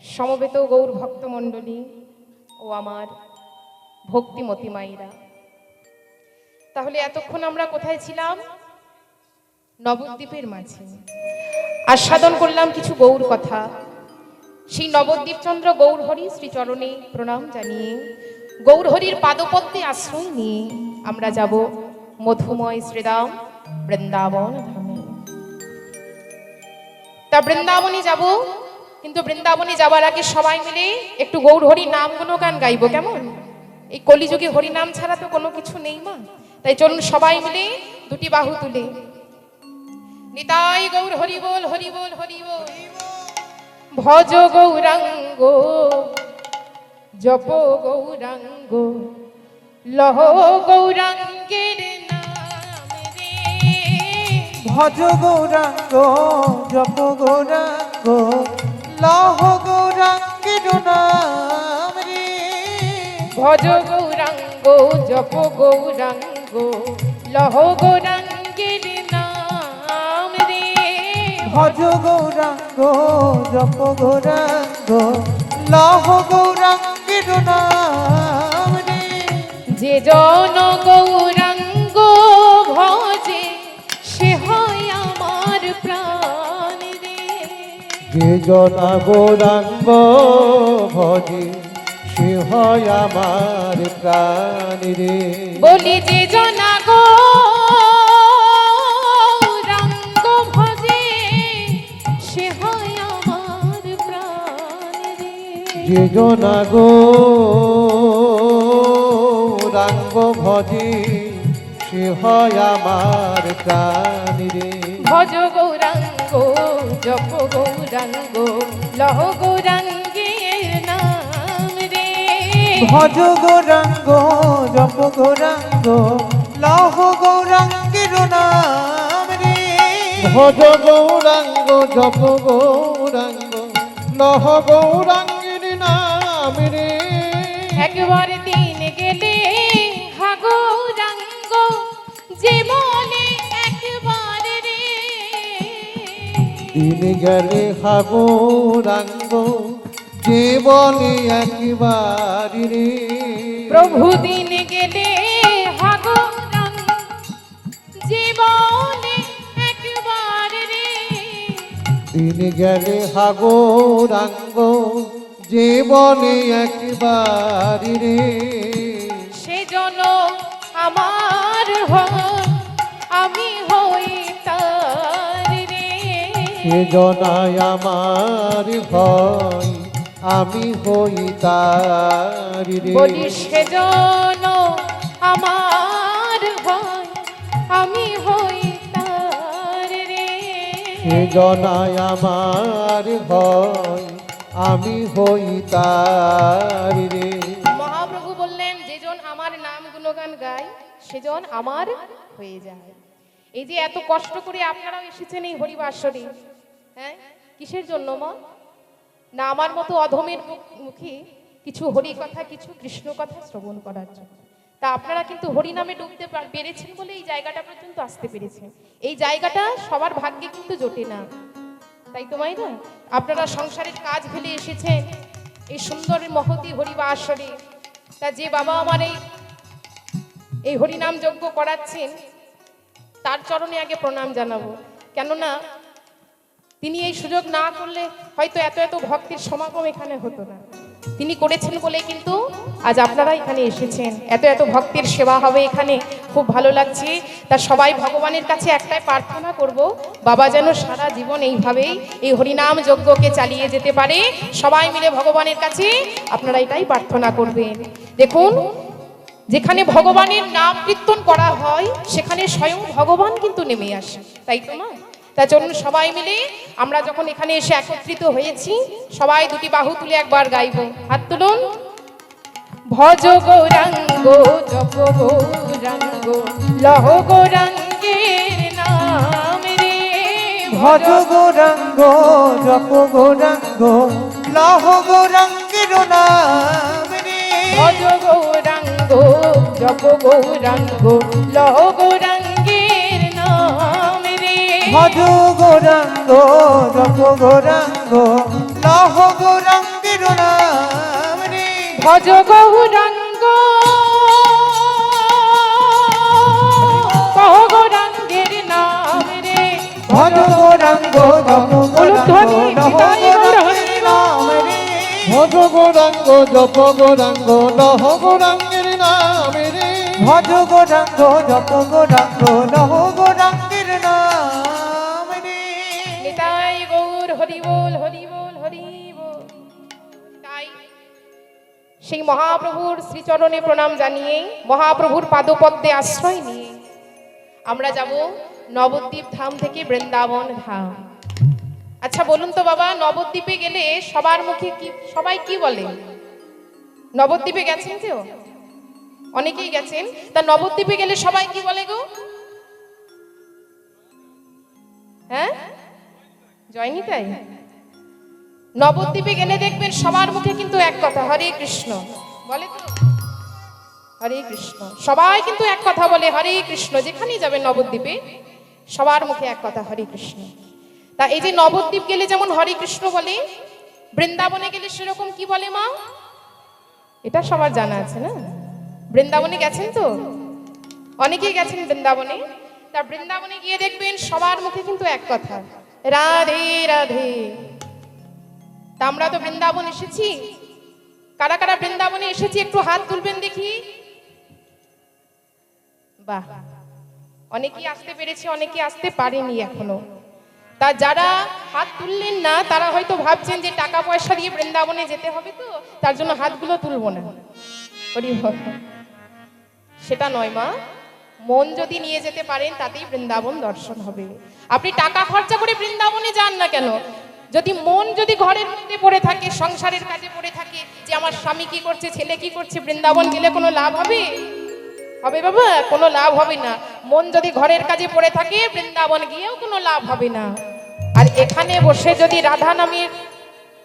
সমবেত গৌর ভক্তমণ্ডলী ও আমার ভক্তিমতী মায়েরা, তাহলে এতক্ষণ আমরা কোথায় ছিলাম? নবদ্বীপের মাঝে আস্বাদন করলাম কিছু গৌর কথা। সেই নবদ্বীপচন্দ্র গৌরহরি শ্রীচরণে প্রণাম জানিয়ে গৌরহরির পাদপদ্মে আশ্রয় নিয়ে আমরা যাব মধুময় শ্রীরাম বৃন্দাবন ধামে। তা বৃন্দাবনে যাব, কিন্তু বৃন্দাবনে যাবার আগে সবাই মিলে একটু গৌরহরির নাম গুণগান গাইবো, কেমন? এই কলিযুগে হরিনাম ছাড়া তো কোনো কিছু নেই মা, তাই চলুন সবাই মিলে দুটি বাহু তুলে নিতাই গৌর হরি বল হরি বল হরি বল। ভজ গৌরাঙ্গ জপ গৌরাঙ্গ লহ গৌরাঙ্গের নাম রে। ভজ গৌরাঙ্গ জপ গৌরাঙ্গ লহ গৌরাঙ্গের নাম রে। ভজ গৌরাঙ্গ জপ গৌরাঙ্গ লহ গৌরাঙ্গের নাম রে। ভজ গৌরাঙ্গ জপ গৌরাঙ্গ লহ গৌরাঙ্গের নাম রে। যে জন গৌরাঙ্গ ভজে সে হয় আমার প্রাণ রে। যে জনা গৌরাঙ্গ ভজে সে হয় আমার প্রাণ রে। বলি যে জন গৌরাঙ্গ ভজে সে হয় আমার প্রাণ রে। যে জনা গৌরাঙ্গ ভজে সে হয় আমার প্রাণ রে। ভজ গৌরাঙ্গ জপ গৌরাঙ্গ লহ গৌরাঙ্গের নাম রে। ভজ গৌরাঙ্গ জপ গৌরাঙ্গ লহ গৌরাঙ্গের নাম রে। ভজ গৌরাঙ্গ জপ গৌরাঙ্গ লহ গৌরাঙ্গের নাম রে। একবার দিন গেলে হা গৌরাঙ্গ যে বলে একবার রে। দিন গেলে হা গৌরাঙ্গ যে বলে একবার রে। প্রভু দিন গেলে হা গৌরাঙ্গ যে বলে একবার রে। দিন গেলে হা গৌরাঙ্গ যে বলে একবার রে। সেজন আমার আমি হই তার রে। সে জনায় আমার ভয় আমি হই তার রে। বলি সেজন আমার ভয় আমি হই তার রে। সে জনায় আমার ভয় আমি হই তার রে। মহাপ্রভু বললেন যেজন আমার নাম গুণগান গায় সেজন আমার হয়ে যায়। এই যে এত কষ্ট করে আপনারাও এসেছেন এই হরিবাসরে, হ্যাঁ কিসের জন্য মা? না আমার মতো অধমের মুখে কিছু হরি কথা কিছু কৃষ্ণ কথা শ্রবণ করার জন্য। তা আপনারা কিন্তু হরি নামে ডুবতে পেরেছেন বলে এই জায়গাটা পর্যন্ত আসতে পেরেছেন। এই জায়গাটা সবার ভাগ্যে কিন্তু জোটে না, তাই তো মাইরা? আপনারা সংসারের কাজ ফেলে এসেছেন এই সুন্দর মহতি হরিবাসরে। তা যে বাবা আমার এই হরিনাম যজ্ঞ করাচ্ছেন তার চরণে আগে প্রণাম জানাবো, কেননা তিনি এই সুযোগ না করলে হয়তো এত এত ভক্তের সমাগম এখানে হতো না। তিনি করেছেন বলে কিন্তু আজ আপনারা এখানে এসেছেন, এত এত ভক্তের সেবা হবে এখানে, খুব ভালো লাগছে। তা সবাই ভগবানের কাছে একটাই প্রার্থনা করব, বাবা যেন সারা জীবন এইভাবেই এই হরিনাম যজ্ঞকে চালিয়ে যেতে পারে। সবাই মিলে ভগবানের কাছে আপনারা এটাই প্রার্থনা করবেন। দেখুন, যেখানে ভগবানের নাম কীর্তন করা হয় সেখানে স্বয়ং ভগবান কিন্তু নেমে আসে, তাই তো না? তার জন্য সবাই মিলে আমরা যখন এখানে এসে একত্রিত হয়েছি সবাই দুটি বাহু তুলে একবার গাইব। হাত তুলুন। ভজ গৌরাঙ্গ জপ গৌরাঙ্গ লহ গৌরাঙ্গের নাম রে। ভজ গৌরাঙ্গ জপ গৌরাঙ্গ লহ গৌরাঙ্গের নাম রে। ভজ গৌরাঙ্গ জপ গৌরাঙ্গ লহ গৌরাঙ্গের নাম রে। ভজ গৌরাঙ্গ জপ গৌরাঙ্গ লহ গৌরাঙ্গ গৌরাঙ্গের নাম রে ভজ গৌরাঙ্গ কহ গৌরাঙ্গের নাম রে ভজ গৌরাঙ্গ জপ গৌরাঙ্গ লহ গৌরাঙ্গের নাম রে ভজ গৌরাঙ্গ জপ গৌরাঙ্গ লহ গৌরাঙ্গের নাম রে ভজ গৌরাঙ্গ জপ গৌরাঙ্গ লহ গৌরাঙ্গের নাম রে নিতাই গৌর হরি বল হরি বল হরি বল। তাই সেই মহাপ্রভুর শ্রীচরণে প্রণাম জানিয়ে মহাপ্রভুর পাদপদ্মে আশ্রয় নিয়ে আমরা যাব নবদ্বীপ ধাম থেকে বৃন্দাবন ধাম। আচ্ছা বলুন তো বাবা, নবদ্বীপে গেলে সবার মুখে কি, সবাই কি বলে? নবদ্বীপে গেছেন কেউ? অনেকেই গেছেন। তা নবদ্বীপে গেলে সবাই কি বলে গো? হ্যাঁ, জয়নি তাই। নবদ্বীপে গেলে দেখবেন সবার মুখে কিন্তু এক কথা, হরে কৃষ্ণ বলে তো, হরে কৃষ্ণ। সবাই কিন্তু এক কথা বলে, হরে কৃষ্ণ। যেখানেই যাবেন নবদ্বীপে সবার মুখে এক কথা, হরে কৃষ্ণ। তা এই যে নবদ্বীপ গেলে যেমন হরে কৃষ্ণ বলে, বৃন্দাবনে গেলে সেরকম কি বলে মা? এটা সবার জানা আছে না? বৃন্দাবনে গেছেন তো, অনেকেই গেছেন বৃন্দাবনে। তা বৃন্দাবনে গিয়ে দেখবেন সবার মুখে কিন্তু এক কথা, রাধে রাধে। তা আমরা তো বৃন্দাবন এসেছি, কারা কারা বৃন্দাবনে এসেছি একটু হাত তুলবেন দেখি। বাহ, অনেকেই আসতে পেরেছে, অনেকে আসতে পারেনি এখনো। তা যারা হাত তুললেন না তারা হয়তো ভাবছেন যে টাকা পয়সা দিয়ে বৃন্দাবনে যেতে হবে, তো তার জন্য হাতগুলো তুলবো না। সেটা নয় মা, মন যদি নিয়ে যেতে পারেন তাতেই বৃন্দাবন দর্শন হবে। আপনি টাকা খরচা করে বৃন্দাবনে যান না কেন, যদি মন যদি ঘরের মধ্যে পড়ে থাকে, সংসারের কাজে পড়ে থাকে, যে আমার স্বামী কি করছে, ছেলে কি করছে, বৃন্দাবন গেলে কোনো লাভ হবে? হবে বাবা, কোনো লাভ হবে না। মন যদি ঘরের কাজে পড়ে থাকে বৃন্দাবন গিয়েও কোনো লাভ হবে না। আর এখানে বসে যদি রাধা নামের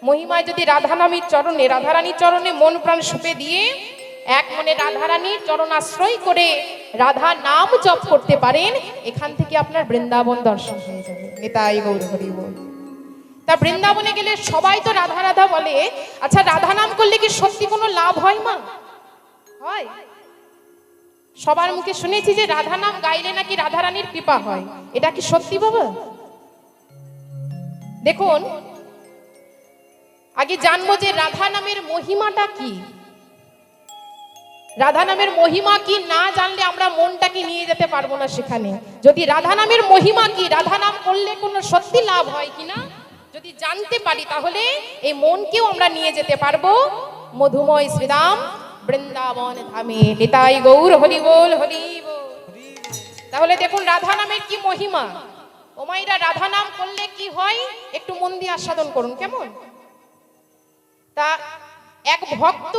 মহিমায়, যদি রাধা নামীর চরণে, রাধারানীর চরণে মন প্রাণ সঁপে দিয়ে এক মনে রাধারানীর চরণ আশ্রয় করে রাধা নাম জপ করতে পারেন, এখান থেকে আপনার বৃন্দাবন দর্শন হয়ে যাবে। নিতাই গৌর হরি বল। তা বৃন্দাবনে গেলে সবাই তো রাধা রাধা বলে। আচ্ছা, রাধা নাম করলে কি সত্যি কোনো লাভ হয় মা? হয়? সবার মুখে শুনেছি যে রাধা নাম গাইলে নাকি রাধারানীর কৃপা হয়, এটা কি সত্যি বাবা? দেখুন, আগে জানবো যে রাধা নামের মহিমাটা কি। রাধা নামের মহিমা কি না জানলে আমরা মনটাকে নিয়ে যেতে পারবো না সেখানে। যদি রাধা নামের মহিমা কি, রাধা নাম করলে কোনো সত্যি লাভ হয় কিনা যদি জানতে পারি, তাহলে এই মনকেও আমরা নিয়ে যেতে পারবো মধুময় শ্রীরাম বৃন্দাবন ধামে। নিতাই গৌর হরি বল হরি বল। তাহলে দেখুন রাধা নামের কি মহিমা। ও মাইরা, রাধা নাম করলে কি হয় একটু মন দিয়ে আস্বাদন করুন কেমন। তা এক ভক্ত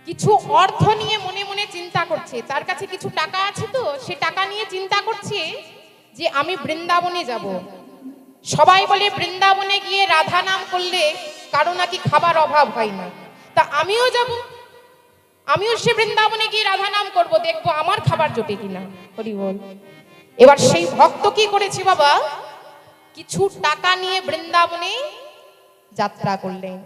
কিছু অর্থ নিয়ে মনে মনে চিন্তা করছে, তার কাছে কিছু টাকা আছে, তো সে টাকা নিয়ে চিন্তা করছে যে আমি বৃন্দাবনে যাব। সবাই বলে বৃন্দাবনে গিয়ে রাধা নাম করলে কারো নাকি খাবার অভাব হয় না। তা আমিও যাব, আমিও সে বৃন্দাবনে গিয়ে রাধা নাম করব, দেখবো আমার খাবার জোটে কিনা। হরি বল। এবার সেই ভক্ত কি করেছে বাবা, কিছু টাকা নিয়ে বৃন্দাবনে যাত্রা করলেন।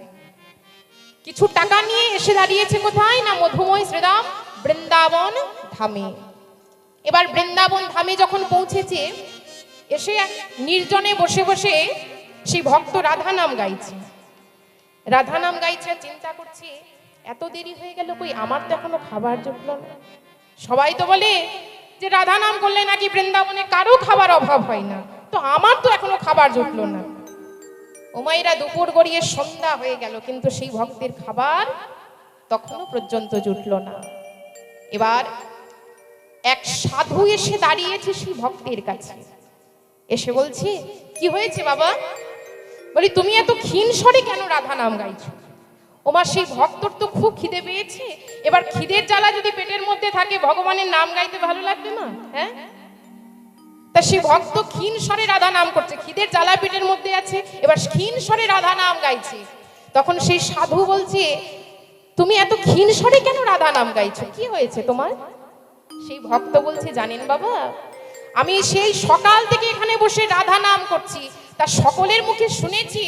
কিছু টাকা নিয়ে এসে দাঁড়িয়েছে কোথায় না, মধুময় শ্রীরাম বৃন্দাবন ধামে। এবার বৃন্দাবন ধামে যখন পৌঁছেছে, এসে নির্জনে বসে বসে সেই ভক্ত রাধা নাম গাইছে। রাধা নাম গাইছে, চিন্তা করছে এত দেরি হয়ে গেল, কই আমার তো এখনো খাবার জুটলো না। সবাই তো বলে যে রাধা নাম করলে নাকি বৃন্দাবনে কারো খাবার অভাব হয় না, তো আমার তো এখনো খাবার জুটলো না। ওমাইরা দুপুর গড়িয়ে সন্ধ্যা হয়ে গেল, কিন্তু সেই ভক্তের খাবার তখনও পর্যন্ত জুটলো না। এবার এক সাধু এসে দাঁড়িয়েছে সেই ভক্তের কাছে, এসে বলছে, কি হয়েছে বাবা? বলি, তুমি এত ক্ষীণ স্বরে কেন রাধা নাম গাইছো? ওমা, সেই ভক্তর তো খুব খিদে পেয়েছে। এবার খিদের জ্বালা যদি পেটের মধ্যে থাকে, ভগবানের নাম গাইতে ভালো লাগবে না? হ্যাঁ, তা সেই ভক্ত ক্ষীণ স্বরে রাধা নাম করছে, খিদের জ্বালা পেটের মধ্যে আছে, এবার ক্ষীণ স্বরে রাধা নাম গাইছে। তখন সেই সাধু বলছে, তুমি এত ক্ষীণ স্বরে কেন রাধা নাম গাইছো, কি হয়েছে তোমার? সেই ভক্ত বলছে, জানেন বাবা, আমি সেই সকাল থেকে এখানে বসে রাধা নাম করছি, তা সকলের মুখে শুনেছি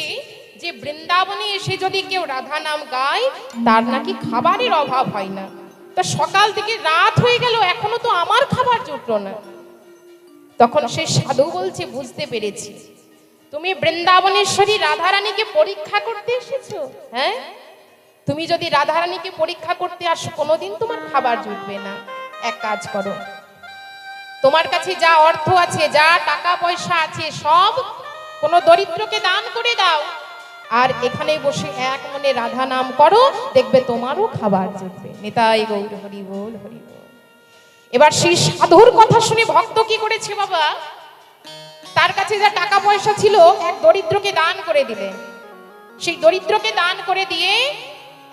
যে যে বৃন্দাবনে এসে যদি কেউ রাধা নাম গায় তার নাকি খাবারের অভাব হয় না। তো সকাল থেকে রাত হয়ে গেল এখনো তো আমার খাবার জুটলো না। তখন সেই সাধু বলছে, বুঝতে পেরেছি, তুমি বৃন্দাবনেশ্বরী রাধারানীকে পরীক্ষা করতে এসেছো। হ্যাঁ, তুমি যদি রাধারানীকে পরীক্ষা করতে আসো কোনোদিন তোমার খাবার জুটবে না। এক কাজ করো, তোমার কাছে যা অর্থ আছে, যা টাকা পয়সা আছে, সব কোনো দরিদ্রকে দান করে দাও, আর এখানে বসে এক মনে রাধা নাম করো, দেখবে তোমারও খাবার জুটবে। নিতাই গৌর হরি বল, হরি বল। এবার সেই সাধুর কথা শুনে ভক্ত কি করেছে বাবা, তার কাছে যা টাকা পয়সা ছিল এক দরিদ্রকে দান করে দিলেন। সেই দরিদ্রকে দান করে দিয়ে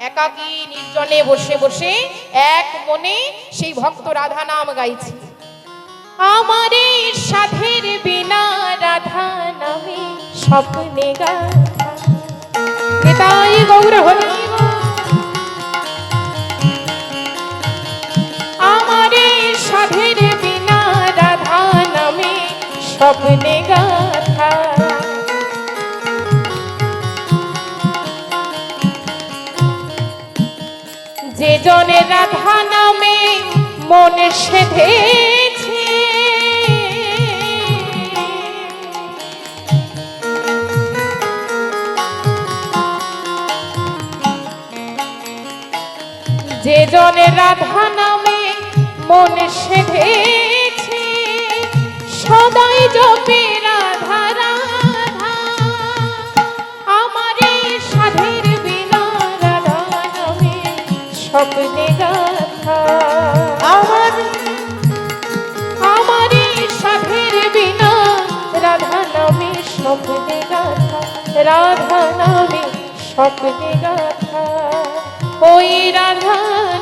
একাকী নির্জনে বসে বসে এক মনে সেই ভক্ত রাধা নাম গাইছে। আমারে সাধের বিনা রাধা নামে স্বপ্নে গাথা। নিতাই গৌর হরি বল। আমারে সাধের বিনা রাধা নামে স্বপ্নে গাথা। যে জনে রাধা নামে মন সেধেছে, যে জনে রাধা নামে মন সেধেছে, সদাই জপে রাধা রাধা। আমারে সাধের বিনা রাধা নামে স্বপ্নে গাথা। আমারে সাধের বিনা রাধা নামে স্বপ্নে গাথা। রাধা নামে স্বপ্নে গাথা, ওই রাধা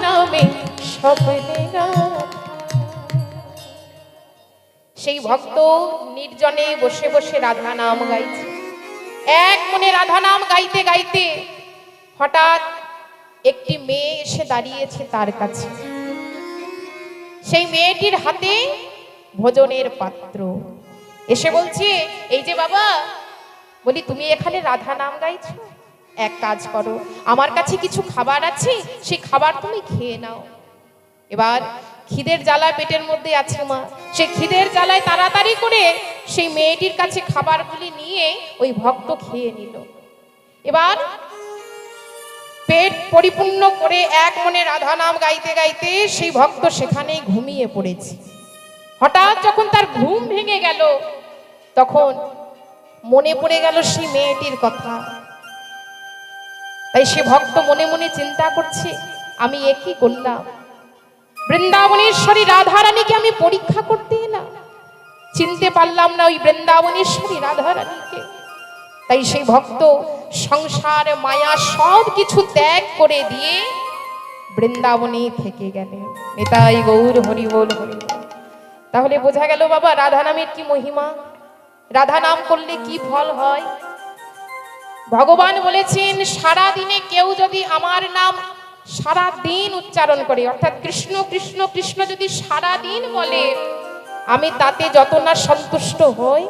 নামে স্বপ্নে গাথা। সেই ভক্ত নির্জনে বসে বসে রাধা নাম গাইছে। এক মনে রাধা নাম গাইতে গাইতে হঠাৎ একটি মেয়ে এসে দাঁড়িয়েছে তার কাছে। সেই মেয়েটির হাতে ভোজনের পাত্র। এসে বলছে, এই যে বাবা, বলি তুমি এখানে রাধা নাম গাইছো, এক কাজ করো, আমার কাছে কিছু খাবার আছে, সেই খাবার তুমি খেয়ে নাও। এবার খিদের জ্বালায় পেটের মধ্যে আছে মা, সেই খিদের জ্বালায় তাড়াতাড়ি করে সেই মেয়েটির কাছে খাবারগুলি নিয়ে ওই ভক্ত খেয়ে নিল। এবার পেট পরিপূর্ণ করে এক মনে রাধা নাম গাইতে গাইতে সেই ভক্ত সেখানেই ঘুমিয়ে পড়েছে। হঠাৎ যখন তার ঘুম ভেঙে গেল তখন মনে পড়ে গেল সেই মেয়েটির কথা। তাই সে ভক্ত মনে মনে চিন্তা করছে, আমি এ কি করলাম, বৃন্দাবনেশ্বরী রাধারানীকে আমি পরীক্ষা করতে এলাম, চিনতে পারলাম না ওই বৃন্দাবনেশ্বরী রাধারানীকে। তাই সেই ভক্ত সংসার মায়া সব কিছু ত্যাগ করে দিয়ে বৃন্দাবনে থেকে গেলেন। নিতাই গৌর হরি বল, হরি বল। তাহলে বোঝা গেল বাবা রাধা নামের কি মহিমা, রাধা নাম করলে কি ফল হয়। ভগবান বলেছেন, সারা দিনে কেউ যদি আমার নাম সারা দিন উচ্চারণ করে, অর্থাৎ কৃষ্ণ কৃষ্ণ কৃষ্ণ যদি সারা দিন বলে, আমি তাতে যত না সন্তুষ্ট হই,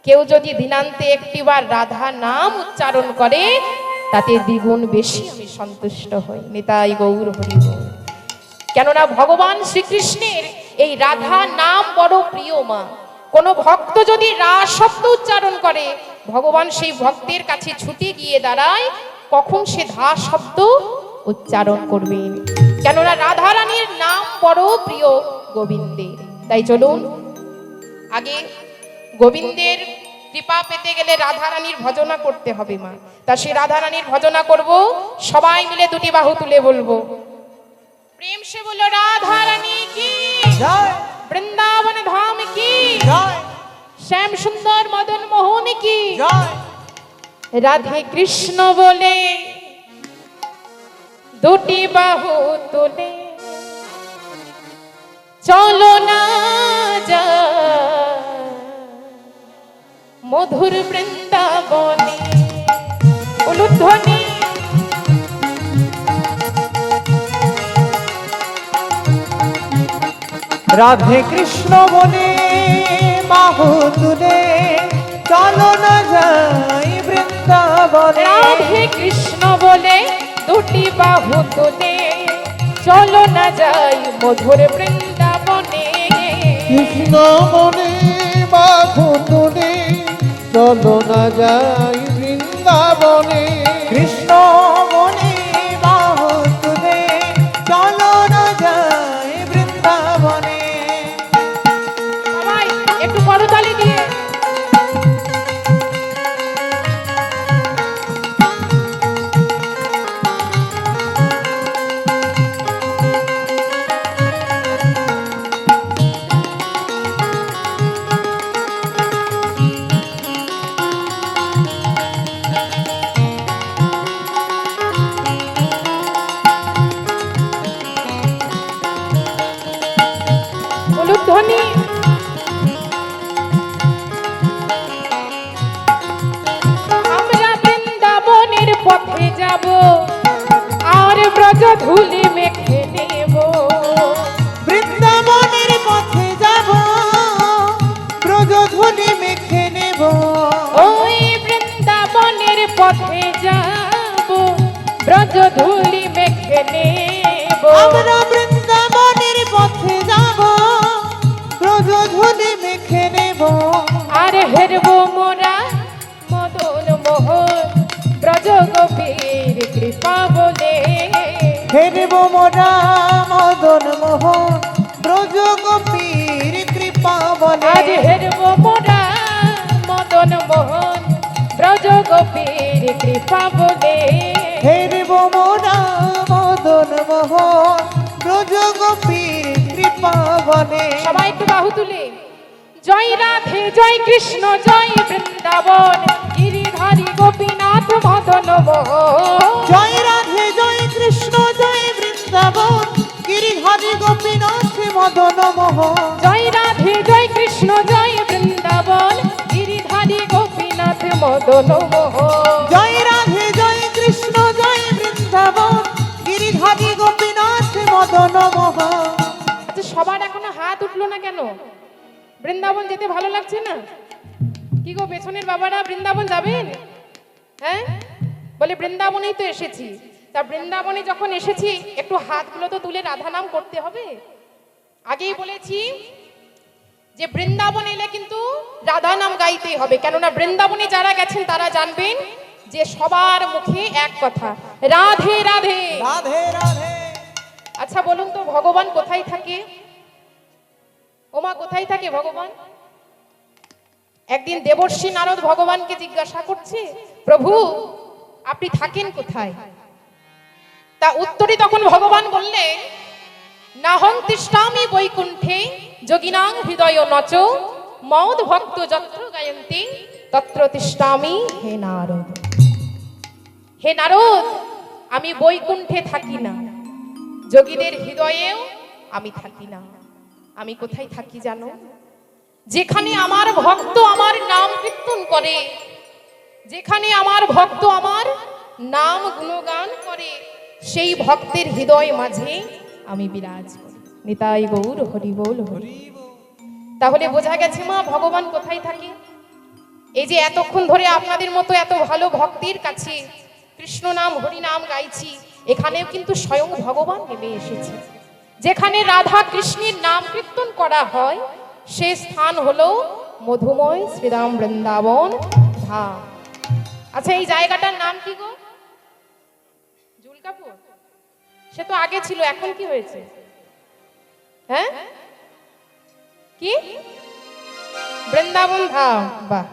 কেউ যদি দিনান্তে একটিবার রাধা নাম উচ্চারণ করে তাতে দ্বিগুণ বেশি আমি সন্তুষ্ট হই। নিতাই গৌর হরি বল। কেননা ভগবান শ্রীকৃষ্ণের এই রাধা নাম বড় প্রিয় মা। কোন ভক্ত যদি রা শব্দ উচ্চারণ করে, ভগবান সেই ভক্তের কাছে ছুটে গিয়ে দাঁড়ায় কখন সে ধা শব্দ উচ্চারণ করবেন। কেননা রাধারানীর নাম বড় প্রিয় গোবিন্দের। তাই চলুন আগে গোবিন্দের কৃপা পেতে গেলে রাধারানীর ভজনা করতে হবে মা। তা সে রাধারানীর ভজনা করব, সবাই মিলে দুটি বাহু তুলে বলবো, প্রেম সে বলো রাধারানী কি জয়, বৃন্দাবন ধাম কি জয়, শ্যাম সুন্দর মদন মোহন কি জয়। রাধে কৃষ্ণ বলে দুটি বাহু তুলে চলো না যা মধুর বৃন্দাবনে। উলুধ্বনি রাধে কৃষ্ণ বলে বাহু তুলে চলো না যাই বৃন্দাবনে। কৃষ্ণ বলে দুটি বাহু তুলে চলো না যাই মধুর বৃন্দাবনে। কৃষ্ণ মনে বাহু তুলে চলো না যাই বৃন্দাবনে। কৃষ্ণ মনে বাহু তুলে চলো না যাই বৃন্দাবনে। সবাই একটু করতালি দিয়ে ধ্বনি। আমরা বৃন্দাবনের পথে যাব আর ব্রজ ধুলি মেখে নেব। বৃন্দাবনের পথে যাব ব্রজ ধুলি মেখে নেব। ওই বৃন্দাবনের পথে যাব ব্রজ ধুলি মেখে নেব। আমরা বৃন্দাবনের পথে যাব ব্রজ ধুলি মেখে নেব। আর হেরব মোরা মদন মোহন ব্রজ গোপীর কৃপা বলে। হেরব মোরা মদন মোহন ব্রজ গোপীর কৃপা বলে। আজ হেরব মোরা মদন মোহন ব্রজ গোপীর কৃপা বলে। হেরব মোরা মদন মোহন ব্রজ গোপীর কৃপা বলে। সবাই একটু বাহু তুলে জয় রাধে জয় কৃষ্ণ জয় বৃন্দাবন গিরিধারী গোপীনাথ মদন মোহন। জয় রাধে জয় কৃষ্ণ জয় বৃন্দাবন গিরিধারী গোপীনাথ মদন মোহন। জয় রাধে জয় কৃষ্ণ জয় বৃন্দাবন গিরিধারী গোপীনাথ মদন মোহন। জয় রাধে জয় কৃষ্ণ জয় বৃন্দাবন গিরিধারী গোপীনাথ মদন মোহন। আচ্ছা সবার এখনো হাত উঠলো না কেন? বৃন্দাবন যেতে ভালো লাগছে না? কি গো পেছনের বাবারা বৃন্দাবন যাবেন? হ্যাঁ বলে বৃন্দাবনেই তো এসেছি। তা বৃন্দাবনে যখন এসেছি একটু হাতগুলো তো তুলে রাধা নাম করতে হবে। আগেই বলেছি যে বৃন্দাবন এলে কিন্তু রাধা নাম গাইতেই হবে, কেননা বৃন্দাবনে যারা গেছেন তারা জানবেন যে সবার মুখে এক কথা রাধে রাধে রাধে রাধে। আচ্ছা বলুন তো ভগবান কোথায় থাকে? ওমা কোথায় থাকে ভগবান? একদিন দেবর্ষি নারদ ভগবানকে জিজ্ঞাসা করছে, প্রভু আপনি থাকেন কোথায়? তা উত্তরে তখন ভগবান বললেন, নাহং তিষ্ঠামি বৈকুণ্ঠে যোগিনাং হৃদয় নচ মদ ভক্ত যত্র গায়ন্তি তত্র তিষ্ঠামি হে নারদ। হে নারদ, আমি বৈকুণ্ঠে থাকি না, যোগীদের হৃদয়েও আমি থাকি না। আমি কোথায় থাকি জানো? যেখানে আমার ভক্ত আমার নাম কীর্তন করে, যেখানে আমার ভক্ত আমার নাম গুণগান করে, সেই ভক্তের হৃদয় মাঝে আমি বিরাজ করি। নিতাই গৌর হরি বল হরি। তাহলে বোঝা গেছে মা ভগবান কোথায় থাকে। এই যে এতক্ষণ ধরে আপনাদের মতো এত ভালো ভক্তির কাছে কৃষ্ণ নাম হরি নাম গাইছি, এখানেও কিন্তু স্বয়ং ভগবান নেমে এসেছে। যেখানে রাধা কৃষ্ণের নাম কীর্তন করা হয় সে স্থান হলো মধুময় শ্রীরাম বৃন্দাবন ধাম। আচ্ছা এই জায়গাটার নাম কি গো? জুলকাপুর? সে তো আগে ছিল, এখন কি হয়েছে? হ্যাঁ কি? বৃন্দাবন ধাম। বাহ,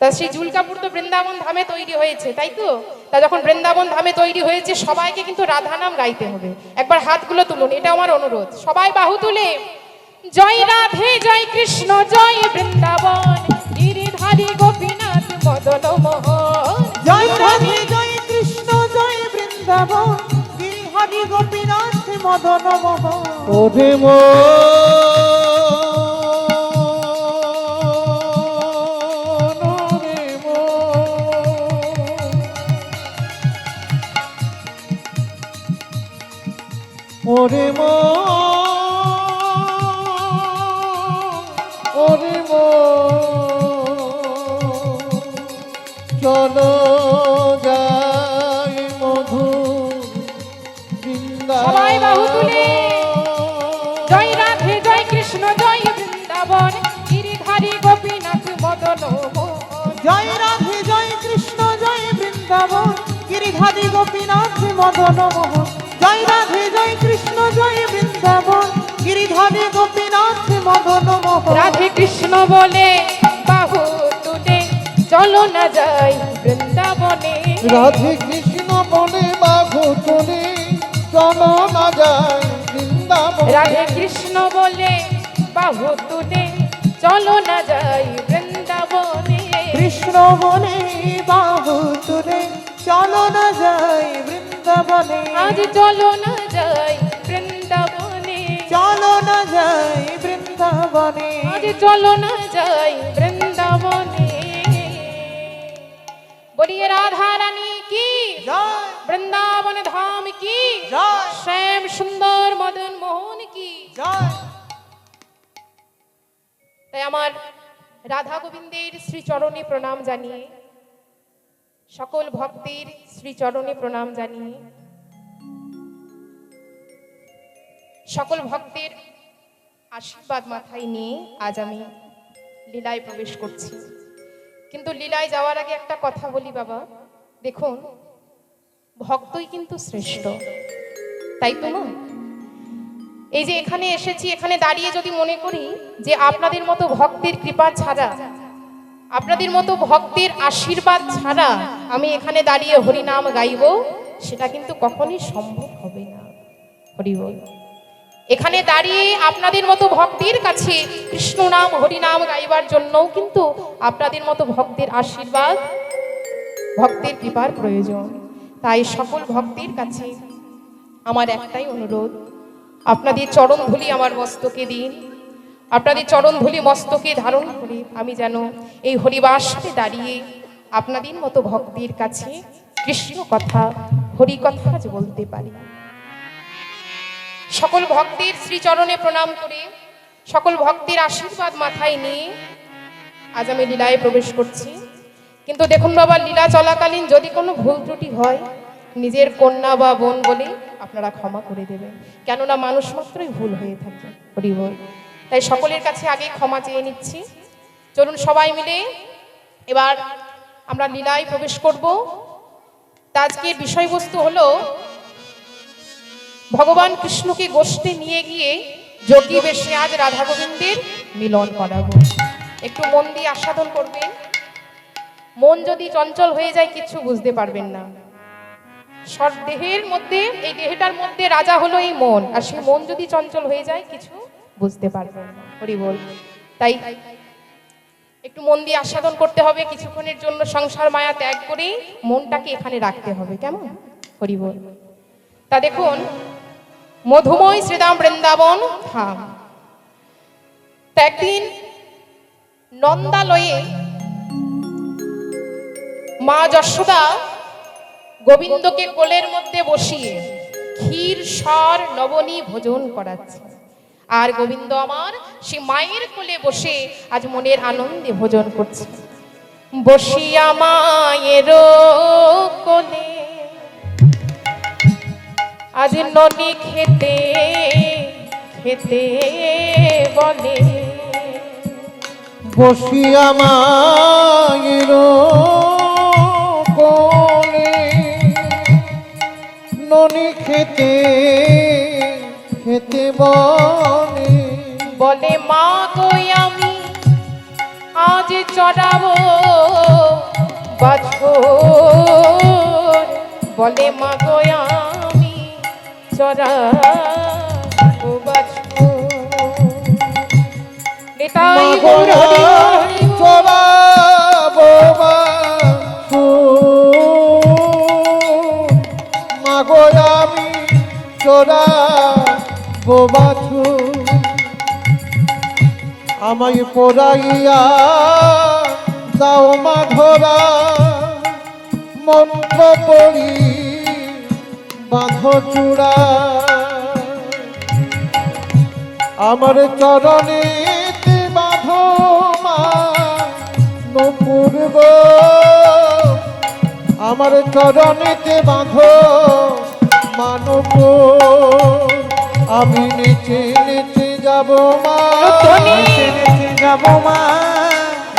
তা সেই জুলকাপুর তো বৃন্দাবন ধামে তৈরি হয়েছে, তাই তো? তা যখন বৃন্দাবন ধামে তৈরি হয়েছে সবাইকে কিন্তু রাধা নাম গাইতে হবে। একবার হাতগুলো তুলুন, এটা আমার অনুরোধ। সবাই বাহু তুলে জয় রাধে জয় কৃষ্ণ জয় বৃন্দাবন গিরিধারী গোপীনাথ মদন মোহন। জয় রাধে জয় কৃষ্ণ জয় বৃন্দাবন গিরিধারী গোপীনাথ মদন মোহন। ওরে ওরে ওরে চলো যাই মধুর বৃন্দাবন। সবাই বাহু তুলে জয় রাধে জয় কৃষ্ণ জয় বৃন্দাবন গিরিধারী গোপীনাথ মদন মোহন। জয় রাধে জয় কৃষ্ণ জয় বৃন্দাবন গিরিধারী গোপীনাথ মদন মোহন। জয় রাধে জয় কৃষ্ণ জয় বৃন্দাবন গিরিধারী গোপীনাথ মদন মোহন। রাধে কৃষ্ণ বলে বাহু তুলে চলো না যাই বৃন্দাবনে। রাধে কৃষ্ণ বলে বাহু তুলে চলো না যাই বৃন্দাবন। রাধে কৃষ্ণ বলে বাহু তুলে চলো না যাই বৃন্দাবনে। কৃষ্ণ বলে বাহু তুলে চলো না যাই বৃন্দাবনে। আজ চলো না যাই বৃন্দাবনে। চলো না যাই বৃন্দাবনে। আজ চলো না যাই বৃন্দাবনে। বলিए राधा रानी की জয় वृंदावन धाम की জয় श्याम सुंदर मदन मोहन की। জয়। তাই আমার রাধা গোবিন্দের শ্রী চরণে প্রণাম জানিয়ে সকল ভক্তের শ্রী চরণে প্রণাম জানিয়ে সকল ভক্তের আশীর্বাদ মাথায় নিয়ে আজ আমি লীলায় প্রবেশ করছি। কিন্তু লীলায় যাওয়ার আগে একটা কথা বলি বাবা, দেখুন ভক্তই কিন্তু শ্রেষ্ঠ, তাই তো না? এই যে এখানে এসেছি, এখানে দাঁড়িয়ে যদি মনে করি যে আপনাদের মতো ভক্তের কৃপা ছাড়া, আপনাদের মতো ভক্তের আশীর্বাদ ছাড়া আমি এখানে দাঁড়িয়ে হরিনাম গাইব, সেটা কিন্তু কখনোই সম্ভব হবে না। হরি বল। এখানে দাঁড়িয়ে আপনাদের মতো ভক্তের কাছে কৃষ্ণ নাম হরিনাম গাইবার জন্যও কিন্তু আপনাদের মতো ভক্তের আশীর্বাদ, ভক্তের কৃপার প্রয়োজন। তাই সকল ভক্তের কাছে আমার একটাই অনুরোধ, আপনাদের চরণ ধুলি আমার মস্তকে দিন। আপনাদের চরণ ধুলি মস্তকে ধারণ করে আমি যেন এই হরিবাসে দাঁড়িয়ে আপনাদের মতো ভক্তের কাছে কৃষ্ণ কথা, হরি কথা আজ বলতে পারি। সকল ভক্তের শ্রীচরণে প্রণাম করে সকল ভক্তের আশীর্বাদ মাথায় নিয়ে আজ আমি লীলায় প্রবেশ করছি। কিন্তু দেখুন বাবা, লীলা চলাকালীন যদি কোনো ভুল ত্রুটি হয়, নিজের কন্যা বা বোন বলে আপনারা ক্ষমা করে দেবেন, কেননা মানুষ মাত্রই ভুল হয়ে থাকে। হরি বল। তাই সকলের কাছে আগে ক্ষমা চেয়ে নিচ্ছি। চলুন সবাই মিলে এবার আমরা লীলায় প্রবেশ করব। তা আজকের বিষয়বস্তু হলো ভগবান কৃষ্ণকে গোষ্ঠে নিয়ে গিয়ে যোগী বেশে আজ রাধা গোবিন্দের মিলন করাবো। একটু মন দিয়ে আস্বাদন করবেন। মন যদি চঞ্চল হয়ে যায় কিছু বুঝতে পারবেন না। সব দেহের মধ্যে, এই দেহটার মধ্যে রাজা হলো এই মন, আর সেই মন যদি চঞ্চল হয়ে যায় কিছু বুঝতে পারবেন না। হরি বল। তাই একটু মন দিয়ে আস্বাদন করতে হবে। কিছুক্ষণের জন্য সংসার মায়া ত্যাগ করে মনটাকে এখানে রাখতে হবে, কেমন? হরি বল। তা দেখুন, মধুময় শ্রীধাম বৃন্দাবন ধাম। তা একদিন নন্দালয়ে মা যশোদা গোবিন্দকে কোলের মধ্যে বসিয়ে ক্ষীর সর নবনী ভোজন করাচ্ছে। আর গোবিন্দ আমার সে মায়ের কোলে বসে আজ মনের আনন্দে ভোজন করছে। বসিয়া মায়ের কোলে আজ ননি খেতে খেতে বলে, বসিয়া মায়ের কোলে ননি খেতে খেতে বলে, বলে মা গো আমি আজ চড়াবো বাছুর। বলে মা গো আমি চড়াবো বাছুর। নিতাই গৌর হরি হরি বল। চড়াবো বাছুর, মাগো আমি চড়াবো বাছুর। আমায় পড়াইয়া যাও মাধরা, মন্ত্র পড়ি বাঁধো চূড়া। আমার চরণে বাঁধো মা নূপুর গো আমার চরণেতে বাঁধো মানব, আমি নেচে নেচে যাব মা, নেচে নেচে যাব মা,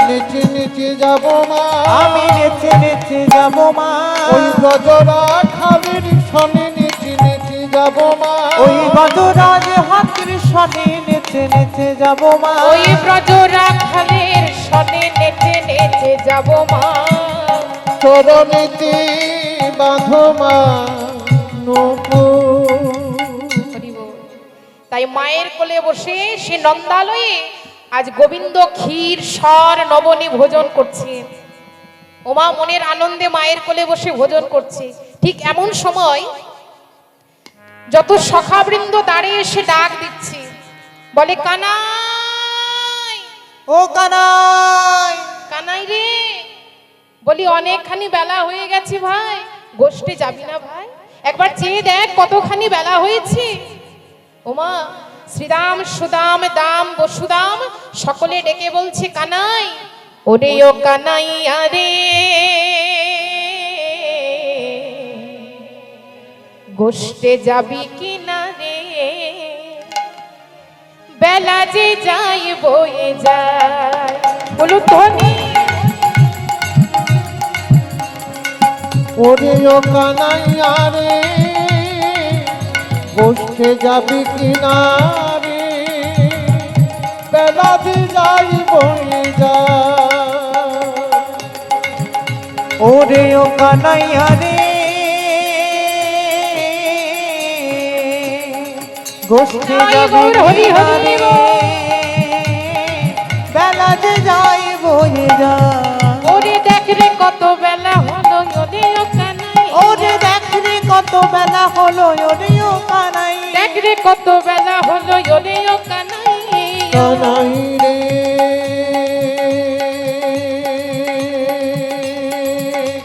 নেচে নেচে যাব মা, আমি নেচে নেচে যাব মা, ওই ব্রজরা খালের সনে নেচে নেচে যাব মা, ওই বজরাজ হাতির সনে নেচে নেচে যাব মা, ওই ব্রজরাখালের সনে নেচে নেচে যাব মা। চরণেতে বাঁধো মা নূপুর। হরি বল। তাই মায়ের কোলে বসে সে নন্দালয়ে আজ গোবিন্দ ক্ষীর স্বর নবনী ভোজন করছে। ওমা মনের আনন্দে মায়ের কোলে বসে ভোজন করছে। ঠিক এমন সময় যত সখাবৃন্দ দাঁড়িয়ে এসে ডাক দিচ্ছে, বলে কানাই, ও কানাই, কানাই রে। বলি অনেকখানি বেলা হয়ে গেছে ভাই, গোষ্ঠে যাবি না ভাই? একবার চেয়ে দেখ কতখানি বেলা হয়েছে। ওমা শ্রীরাম সুদাম দাম বসুদাম সকলে ডেকে বলছে কানাই, ওরে ও কানাইয়া রে, গোষ্ঠে যাবি কি না রে, বেলা যে যাই বয়ে যায়। বলু ধনী ওরে ও কানাইয়া রে, গোষ্ঠে যাবি কিনা রে, বেলা যে যাই বয়ে যায়। ওরে ও কানাইয়া রে, গোষ্ঠে যাবি হরি কিনা হরি রে, বেলা যে যাই বয়ে যায়। ওরে দেখ রে কত বেলা হলো, ওরে ও কানাই, ওরে দেখ রে কত বেলা হলো, ওরে ও কানাই, দেখ রে কত বেলা হলো, ওরে ও কানাই। কানাই রে,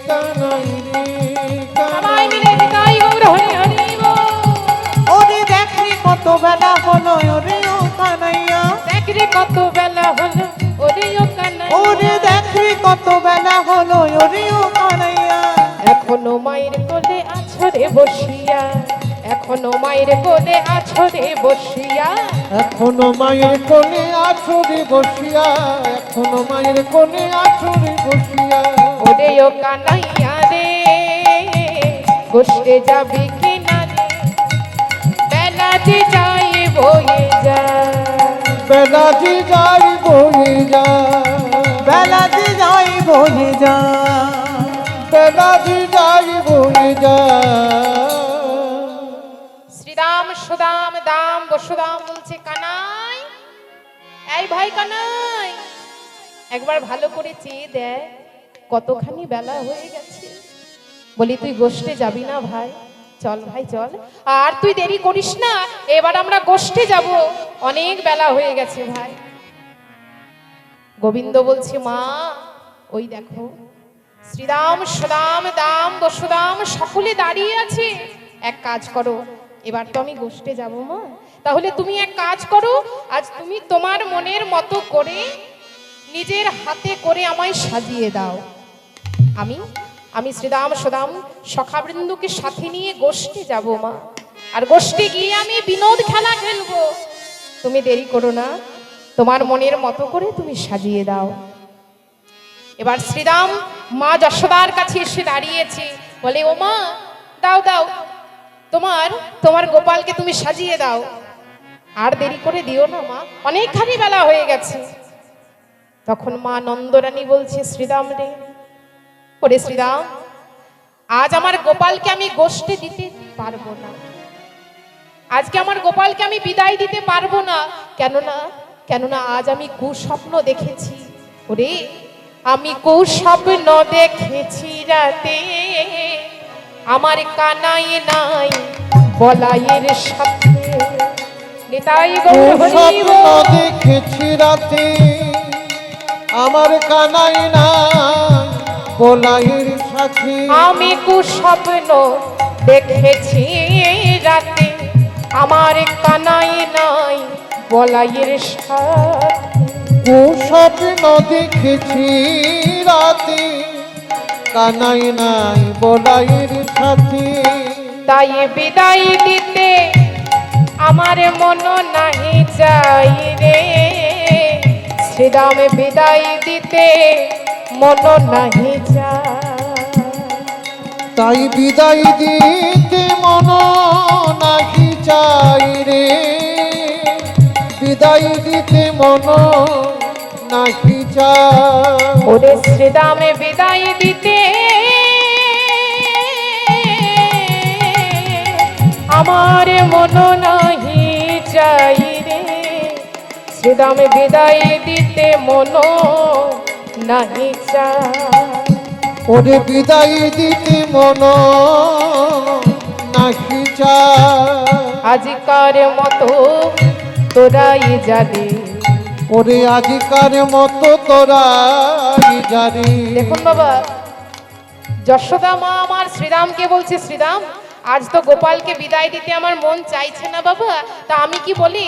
কানাই রে, সবাই মিলে নিতাই গৌর হরি হরি বল। ওরে দেখ রে কত বেলা হলো, ওরে ও কানাইয়া, দেখ রে কত বেলা হলো, ওরে ও কানাই। ওরে দেখ রে কত বেলা হলো, ওরে ও কানাইয়া। এখনো মায়ের কোলে আছো রে বসিয়া, এখনো মায়ের কোলে আছো রে বসিয়া, এখনো মায়ের কোলে আছো রে বসিয়া, এখনো মায়ের কোলে আছো রে বসিয়া। ওরে ও কানাইয়া রে, গোষ্ঠে যাবি কি না রে, বেলা যে যাই বয়ে যায়। বেলা যে যাই বয়ে যায়, বেলা যে যাই বয়ে যায়, বেলা যে যাই বয়ে যায়। শ্রীরাম সুদাম দাম বসুদাম বলছে কানাই, এই ভাই কানাই, একবার ভালো করে চেয়ে দেখ কতখানি বেলা হয়ে গেছে। বলি তুই গোষ্ঠে যাবি না ভাই? চল ভাই চল, আর তুই দেরি করিস না, এবার আমরা গোষ্ঠে যাব, অনেক বেলা হয়ে গেছে ভাই। গোবিন্দ বলছে মা ওই দেখো শ্রীরাম সুদাম দাম বসুদাম সকলে দাঁড়িয়ে আছে, এক কাজ করো, এবার তো আমি গোষ্ঠে যাব মা, তাহলে তুমি এক কাজ করো, আজ তুমি তোমার মনের মতো করে নিজের হাতে করে আমায় সাজিয়ে দাও। আমি আমি শ্রীরাম সুদাম সখাবৃন্দকে সাথে নিয়ে গোষ্ঠে যাব মা, আর গোষ্ঠে গিয়ে আমি বিনোদ খেলা খেলবো। তুমি দেরি করো না, তোমার মনের মতো করে তুমি সাজিয়ে দাও। এবার শ্রীরাম মা যশোদার কাছে এসে দাঁড়িয়েছে, বলে ও মা দাও দাও, তোমার তোমার গোপালকে তুমি সাজিয়ে দাও, আর দেরি করে দিও না মা, অনেকখানি বেলা হয়ে গেছে। তখন মা নন্দরানী বলছে শ্রীরাম রে, ওরে শ্রীরাম, আজ আমার গোপালকে আমি গোষ্ঠে দিতে পারবো না, আজকে আমার গোপালকে আমি বিদায় দিতে পারবো না। কেননা আজ আমি কুস্বপ্ন দেখেছি। ওরে আমি কুস্বপ্ন দেখেছি রাতে, আমার কানাই নাই বলাইয়ের সাথে। নিতাই গৌর হরি স্বপ্ন বল। দেখেছি রাতে, আমার কানাই না বলাইয়ের সাথে। আমি কুস্বপ্ন দেখেছি রাতে, আমার কানাই নাই বলাইয়ের সাথে। স্বপ্ন দেখেছি রাতে, কানাই নাই বলাইয়ের সাথী। তাই বিদায় দিতে আমার মন নাহি চাই রে, শ্রীরাম বিদায় দিতে মন নাহি চাই। তাই বিদায় দিতে মন নাহি চাই রে, বিদায় দিতে মন নাহি চাই। ওরে শ্রীরাম বিদায় দিতে আমার মন নাহি চাই রে, শ্রীরাম বিদায় দিতে মন নাহি চাই। ওরে বিদায় দিতে মন নাহি চাই। আজিকার মতো তোরাই জানি। ওরে আজিকার মতো তোরাই জানি। দেখুন বাবা, যশোদা মা আমার শ্রীরামকে বলছে, শ্রীরাম আজ তো গোপালকে বিদায় দিতে আমার মন চাইছে না বাবা, তা আমি কি বলি,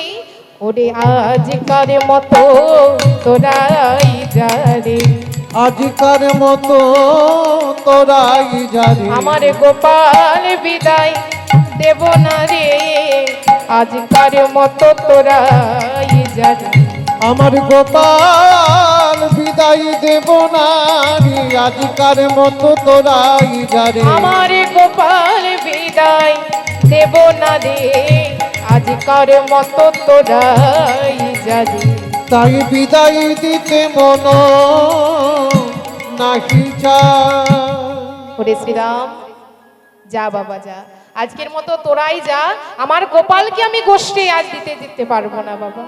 ওরে আজিকার মতো তোরাই জানি। আজিকার মতো তোরাই জানি। আমার গোপাল বিদায় দেব না রে, আজিকার মতো তোরাই জানি। আমার গোপাল বিদায় দেব না রে, আজিকার মতো তোরাই জানি। আমার গোপাল বিদায় দেব না রে, আজিকার মতো তোরাই জানি। তাই বিদায় দিতে মন নাহি চাই। ওরে শ্রীরাম যা বাবা যা, আজকের মতো তোরাই যা, আমার গোপালকে আমি গোষ্ঠে আজ দিতে পারবো না বাবা।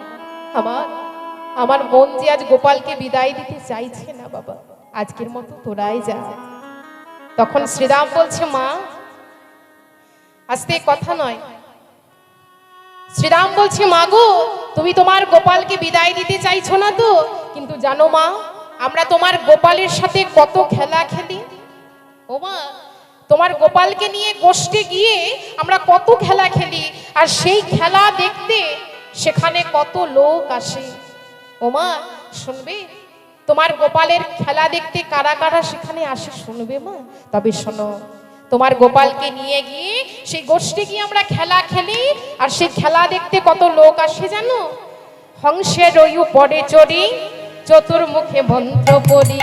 আমার মন যে আজ গোপালকে বিদায় দিতে চাইছে না বাবা, আজকের মতো তোরাই যা। তখন শ্রীরাম বলছে, মা আজকে কথা নয়। শ্রীরাম বলছে, মা গো তুমি তোমার গোপালকে বিদায় দিতে চাইছো না তো, কিন্তু জানো মা আমরা তোমার গোপালের সাথে কত খেলা খেলি। ও মা, তোমার গোপালকে নিয়ে গোষ্ঠে গিয়ে আমরা কত খেলা খেলি, আর সেই খেলা দেখতে সেখানে কত লোক আসে। ও মা শুনবে, তোমার গোপালের খেলা দেখতে কারা কারা সেখানে আসে শুনবে মা? তবে শোনো, তোমার গোপালকে নিয়ে গিয়ে সেই গোষ্ঠে গিয়ে আমরা খেলা খেলি, আর সেই খেলা দেখতে কত লোক আসে জানো? হংসের ওই উপরে চড়ি চতুর্মুখে মন্ত্র পড়ি।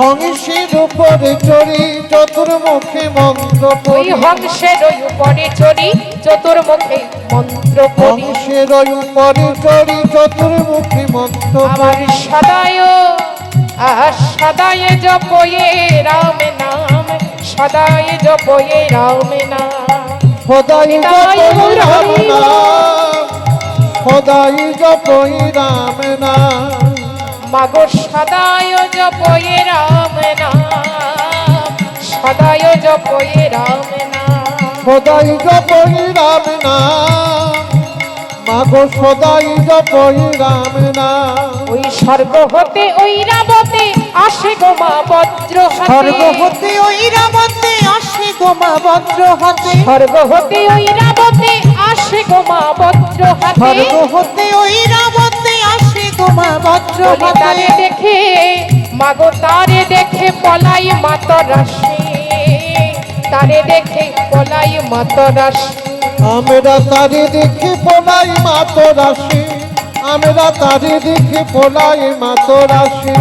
হংসের উপরে চড়ি চতুর্মুখে মন্ত্র ওই পড়ি। হংসের ওই উপরে চড়ি চতুর্মুখে মন্ত্র পড়ি। হংসের উপরে চড়ি চতুর্মুখী মন্ত্র আমার পড়ি। সদায় আর সদায় জপয়ে রাম নাম, সদায় জপয়ে রাম নাম। সদাই জপই রাম নাম, সদাই জপই রাম নাম। মাগো সদায় জপয়ে রাম নাম, সদায় জপয়ে রাম নাম। সদাই জপই রাম নাম, মাগো সদাই জপই রাম নাম। ওই স্বর্গ হতে ওই রাবতে আসে গো মা বজ্র হাতে। স্বর্গ হতে ওই রাবতে আসে গো মা বজ্র হাতে। স্বর্গ হতে ওই রাবতে আসে গো মা বজ্র হাতে। স্বর্গ হতে ওই রাবতে আসে গো মা বজ্র বলি তারে হাতে। দেখে মাগো তারে দেখে পলাই মাতরাসি, তারে দেখে পলাই মাতরাসি। আমরা তারে দেখে পলাই মাতরাসি, আমরা তারে দেখে পলাই মাতরাসি।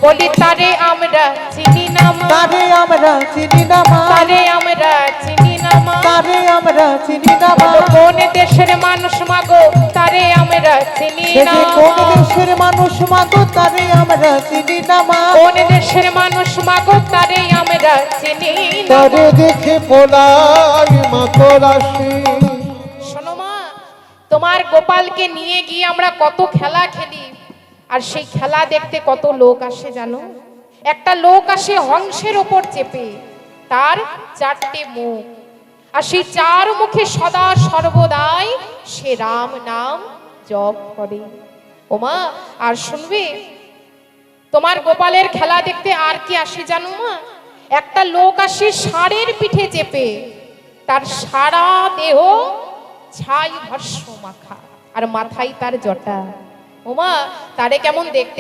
বলি তারে আমরা চিনি না মা, তারে আমরা চিনি না মা, তারে আমরা চিনি না মা। তারে আমরা চিনি না মা। কোন দেশের মানুষ মাগো তারে আমরা চিনি সে না যে কোন মা। দেশের মানুষ মাগো তারে আমরা চিনি না মা। কোন দেশের মানুষ মাগো তারে আমরা চিনি না তারে মা। দেখে পলাই মাতরাসি। শোনো মা, তোমার গোপালকে নিয়ে গিয়ে আমরা কত খেলা খেলি, আর সেই খেলা দেখতে কত লোক আসে জানো? একটা লোক আসে হংসের ওপর চেপে, তার চারটে মুখ, আর সেই চার মুখে সদা সর্বদাই সে রাম নাম জপ করে। ওমা আর শুনবে, তোমার গোপালের খেলা দেখতে আর কি আসে জানো মা? একটা লোক আসে ষাঁড়ের পিঠে চেপে, তার সারা দেহ ছাই ভস্ম মাখা, আর মাথায় তার জটা। ওমা তারে কেমন দেখতে